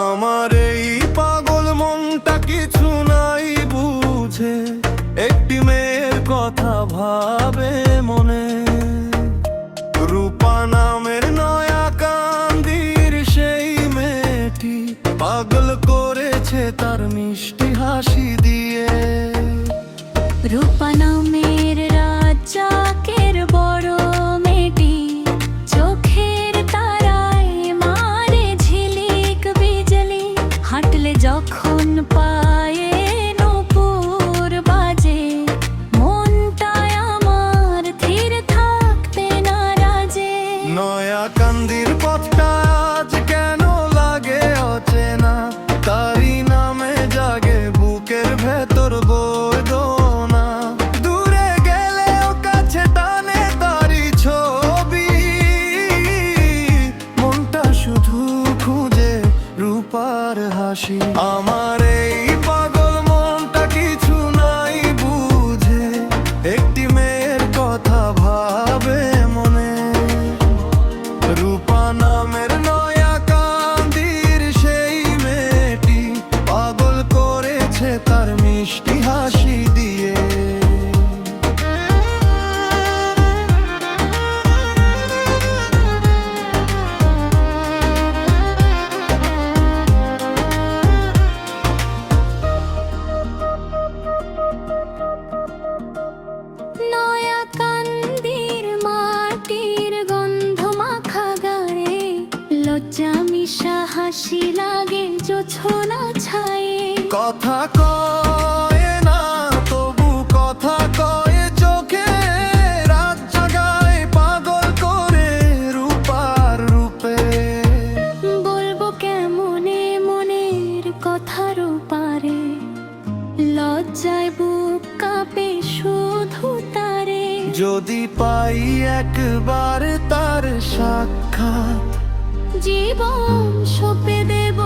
আমার এই পাগল মনটা কিছু নাই বুঝে, একটি মেয়ের কথা ভাবে মনে। রূপা নামের নয়া কান্দির সেই মেয়েটি পাগল করেছে তার মিষ্টি হাসি দিয়ে। রূপা নামের রাজাকের বড় মেয়েটি চোখের তারায় মারে ঝিলিক বিজলি। হাঁটলে যখন পায়ে নূপুর বাজে, মনটায় আমার ধীর থাকতে নারাজে। নয়া কান্দির পথটা আজ কেন লাগে অচেনা, তারই নামে জাগে বুকের ভেতর বেদনা। দূরে গেলেও কাছে টানে তারই ছবি, মনটা শুধু খুঁজে রূপার হাসি। আমার এই পাগল মনটা কিছু নাই বুঝে, একটি মেয়ের কথা ভাবে মনে। রূপা নামের নয়া কান্দির সেই মেয়েটি পাগল করেছে তার মিষ্টি হাসি দিয়ে। নয়া কান্দির মাটির গন্ধ মাখা গায়ে, লজ্জা মিশা হাসি লাগে জোছনা ছায়ে। কথা কয় না তবু কথা কয় চোখে, রাত জাগায় পাগল করে রূপার রূপে। বলবো কেমনে মনের কথা রূপারে, লজ্জায় বুক কাঁপে শুধু তারে। যদি পাই একবার তার সাক্ষাৎ, জীবন সঁপে দেব